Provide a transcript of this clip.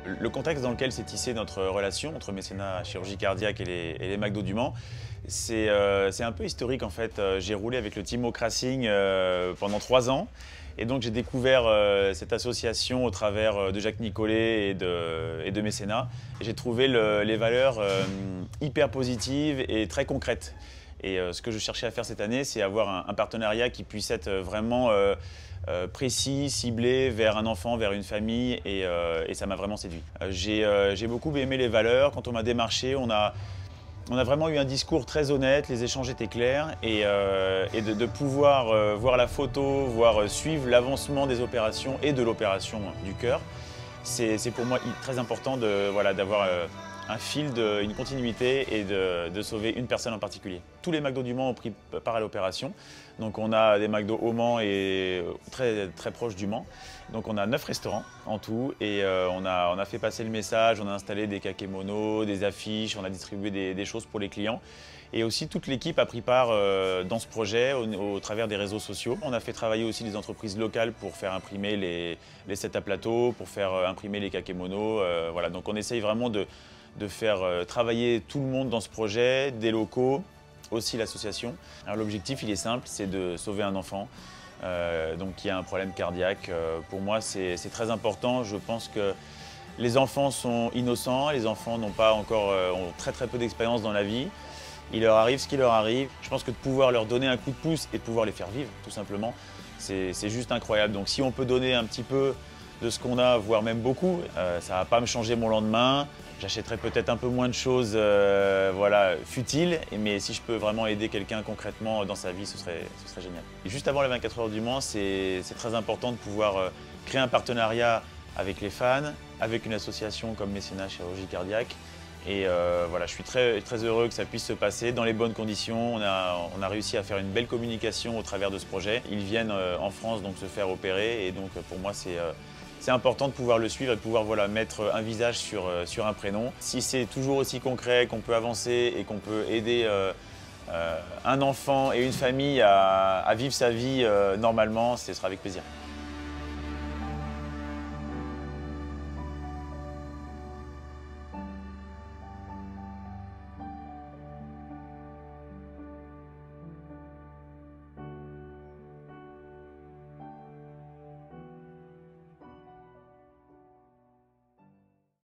Le contexte dans lequel s'est tissée notre relation entre mécénat chirurgie cardiaque et les McDo du Mans, c'est un peu historique en fait. J'ai roulé avec le Team Racing pendant 3 ans et donc j'ai découvert cette association au travers de Jacques Nicolet et de mécénat. Et j'ai trouvé les valeurs hyper positives et très concrètes. Et ce que je cherchais à faire cette année, c'est avoir un partenariat qui puisse être vraiment précis, ciblé vers un enfant, vers une famille, et ça m'a vraiment séduit. J'ai beaucoup aimé les valeurs. Quand on m'a démarché, on a vraiment eu un discours très honnête, les échanges étaient clairs, et de pouvoir voir la photo, voir suivre l'avancement des opérations et de l'opération du cœur, c'est pour moi très important d'avoir un fil, une continuité et de sauver une personne en particulier. Tous les McDo du Mans ont pris part à l'opération. Donc on a des McDo au Mans et très, très proches du Mans. Donc on a 9 restaurants en tout et on a fait passer le message, on a installé des kakémonos, des affiches, on a distribué des choses pour les clients. Et aussi toute l'équipe a pris part dans ce projet au travers des réseaux sociaux. On a fait travailler aussi des entreprises locales pour faire imprimer les sets à plateau, pour faire imprimer les kakémonos. Voilà. Donc on essaye vraiment de faire travailler tout le monde dans ce projet, des locaux, aussi l'association. Alors l'objectif il est simple, c'est de sauver un enfant donc qui a un problème cardiaque. Pour moi c'est très important. Je pense que les enfants sont innocents, les enfants n'ont pas encore ont très peu d'expérience dans la vie. Il leur arrive ce qui leur arrive. Je pense que de pouvoir leur donner un coup de pouce et de pouvoir les faire vivre tout simplement, c'est juste incroyable. Donc si on peut donner un petit peu de ce qu'on a, voire même beaucoup, ça ne va pas me changer mon lendemain. J'achèterai peut-être un peu moins de choses voilà, futiles, mais si je peux vraiment aider quelqu'un concrètement dans sa vie, ce serait génial. Et juste avant les 24 heures du Mans, c'est très important de pouvoir créer un partenariat avec les fans, avec une association comme Mécénat Chirurgie Cardiaque. Et voilà, je suis très heureux que ça puisse se passer dans les bonnes conditions. On a réussi à faire une belle communication au travers de ce projet. Ils viennent en France donc se faire opérer et donc pour moi c'est important de pouvoir le suivre et de pouvoir mettre un visage sur un prénom. Si c'est toujours aussi concret, qu'on peut avancer et qu'on peut aider un enfant et une famille à vivre sa vie normalement, ce sera avec plaisir.